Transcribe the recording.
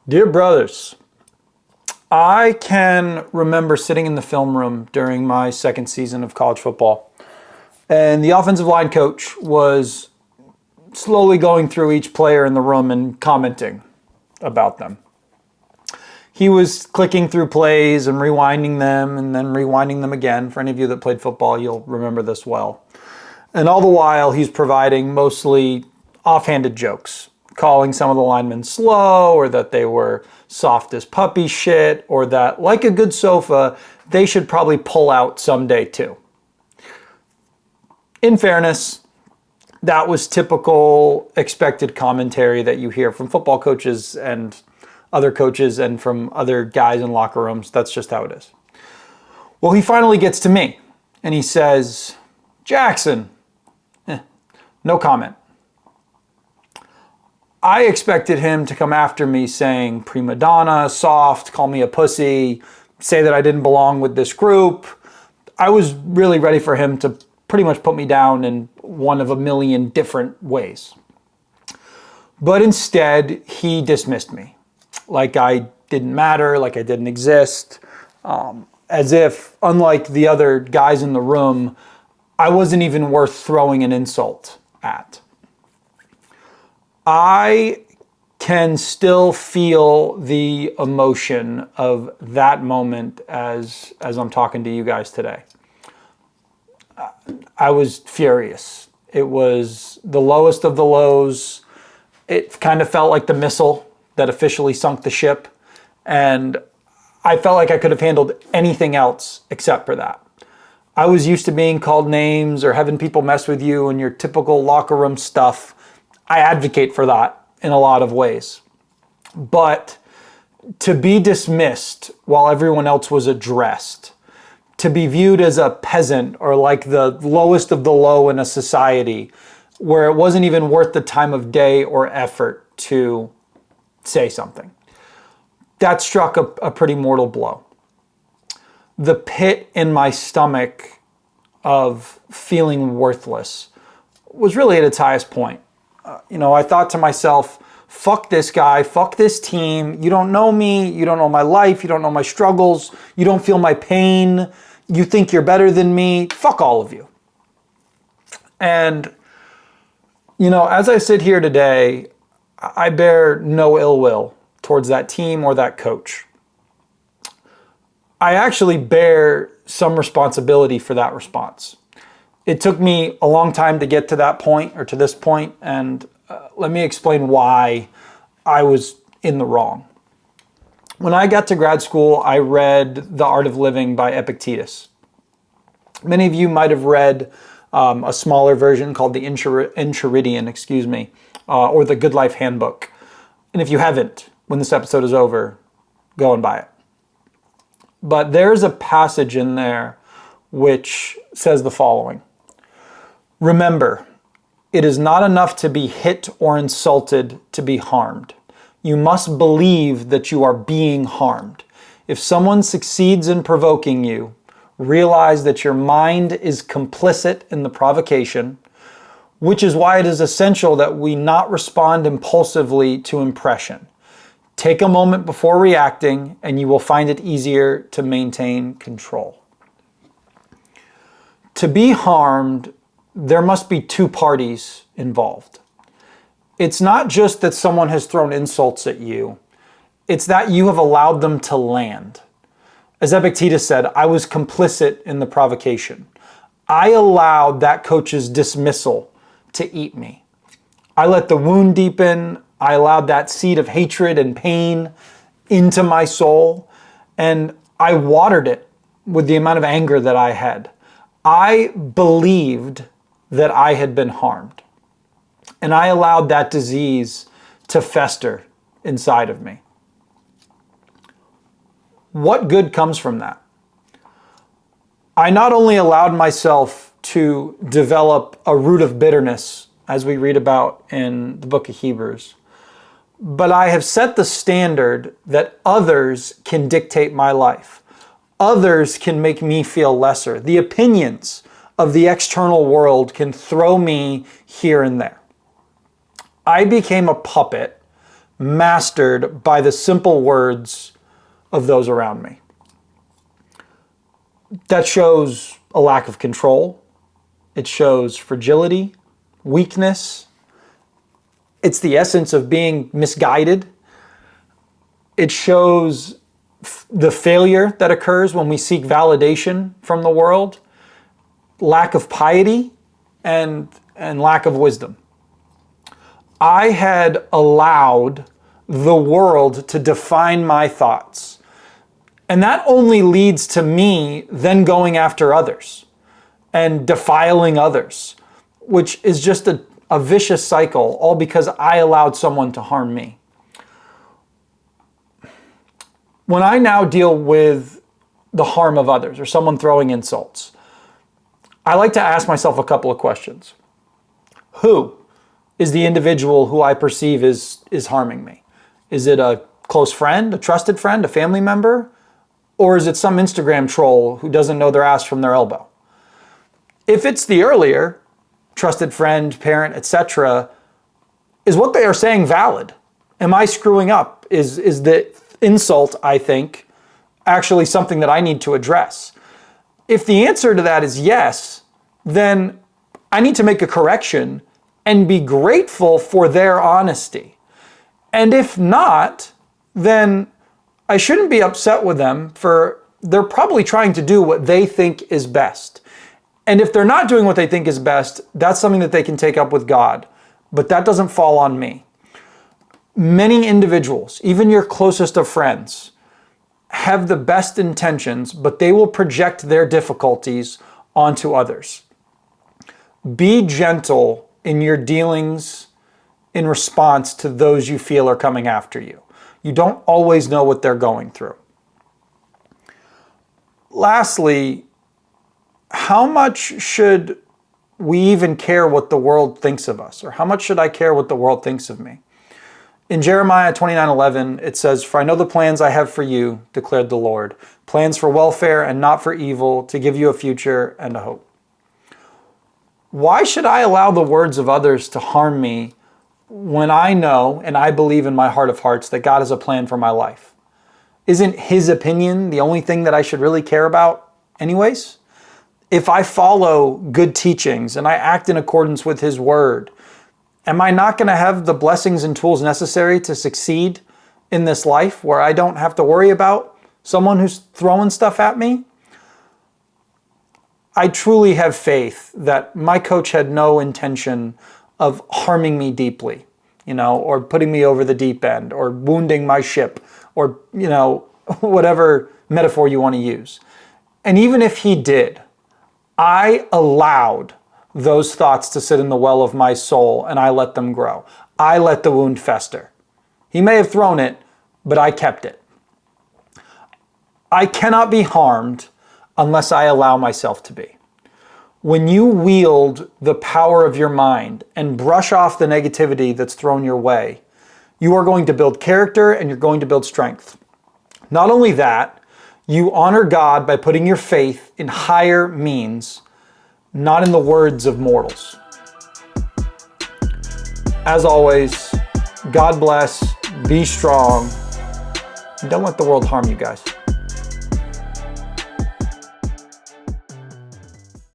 Dear brothers, I can remember sitting in the film room during my second season of college football, and the offensive line coach was slowly going through each player in the room and commenting about them. He was clicking through plays and rewinding them and then rewinding them again. For any of you that played football, you'll remember this well. And all the while, he's providing mostly offhanded jokes, calling some of the linemen slow, or that they were soft as puppy shit, or that, like a good sofa, they should probably pull out someday too. In fairness, that was typical expected commentary that you hear from football coaches and other coaches and from other guys in locker rooms. That's just how it is. Well, he finally gets to me and he says, "Jackson." No comment. I expected him to come after me saying prima donna, soft, call me a pussy, say that I didn't belong with this group. I was really ready for him to pretty much put me down in one of a million different ways. But instead, he dismissed me like I didn't matter, like I didn't exist, as if, unlike the other guys in the room, I wasn't even worth throwing an insult at. I can still feel the emotion of that moment as I'm talking to you guys today. I was furious. It was the lowest of the lows. It kind of felt like the missile that officially sunk the ship. And I felt like I could have handled anything else except for that. I was used to being called names or having people mess with you and your typical locker room stuff. I advocate for that in a lot of ways. But to be dismissed while everyone else was addressed, to be viewed as a peasant or like the lowest of the low in a society where it wasn't even worth the time of day or effort to say something, that struck a pretty mortal blow. The pit in my stomach of feeling worthless was really at its highest point. I thought to myself, fuck this guy, fuck this team. You don't know me. You don't know my life. You don't know my struggles. You don't feel my pain. You think you're better than me. Fuck all of you. And, as I sit here today, I bear no ill will towards that team or that coach. I actually bear some responsibility for that response. It took me a long time to get to that point or to this point, and let me explain why I was in the wrong. When I got to grad school, I read The Art of Living by Epictetus. Many of you might have read a smaller version called the Enchiridion, or the Good Life Handbook. And if you haven't, when this episode is over, go and buy it. But there's a passage in there which says the following: "Remember, it is not enough to be hit or insulted to be harmed. You must believe that you are being harmed. If someone succeeds in provoking you, realize that your mind is complicit in the provocation, which is why it is essential that we not respond impulsively to impression. Take a moment before reacting, and you will find it easier to maintain control." To be harmed, there must be two parties involved. It's not just that someone has thrown insults at you, it's that you have allowed them to land. As Epictetus said, I was complicit in the provocation. I allowed that coach's dismissal to eat me. I let the wound deepen. I allowed that seed of hatred and pain into my soul, and I watered it with the amount of anger that I had. I believed that I had been harmed, and I allowed that disease to fester inside of me. What good comes from that? I not only allowed myself to develop a root of bitterness, as we read about in the book of Hebrews, but I have set the standard that others can dictate my life. Others can make me feel lesser. The opinions of the external world can throw me here and there. I became a puppet mastered by the simple words of those around me. That shows a lack of control. It shows fragility, weakness. It's the essence of being misguided. It shows the failure that occurs when we seek validation from the world, lack of piety, and lack of wisdom. I had allowed the world to define my thoughts. And that only leads to me then going after others and defiling others, which is just a vicious cycle, all because I allowed someone to harm me. When I now deal with the harm of others or someone throwing insults, I like to ask myself a couple of questions. Who is the individual who I perceive is harming me? Is it a close friend, a trusted friend, a family member? Or is it some Instagram troll who doesn't know their ass from their elbow? If it's the earlier, trusted friend, parent, etc., is what they are saying valid? Am I screwing up? Is the insult, I think, actually something that I need to address? If the answer to that is yes, then I need to make a correction and be grateful for their honesty. And if not, then I shouldn't be upset with them, for they're probably trying to do what they think is best. And if they're not doing what they think is best, that's something that they can take up with God. But that doesn't fall on me. Many individuals, even your closest of friends, have the best intentions, but they will project their difficulties onto others. Be gentle in your dealings in response to those you feel are coming after you. You don't always know what they're going through. Lastly, how much should we even care what the world thinks of us? Or how much should I care what the world thinks of me? In Jeremiah 29:11, it says, "For I know the plans I have for you, declared the Lord, plans for welfare and not for evil, to give you a future and a hope." Why should I allow the words of others to harm me when I know and I believe in my heart of hearts that God has a plan for my life? Isn't His opinion the only thing that I should really care about anyways? If I follow good teachings and I act in accordance with His word, am I not going to have the blessings and tools necessary to succeed in this life where I don't have to worry about someone who's throwing stuff at me? I truly have faith that my coach had no intention of harming me deeply, or putting me over the deep end, or wounding my ship, or, whatever metaphor you want to use. And even if he did, I allowed those thoughts to sit in the well of my soul, and I let them grow. I let the wound fester. He may have thrown it, but I kept it. I cannot be harmed unless I allow myself to be. When you wield the power of your mind and brush off the negativity that's thrown your way, you are going to build character and you're going to build strength. Not only that, you honor God by putting your faith in higher means, not in the words of mortals. As always, God bless, be strong, and don't let the world harm you guys.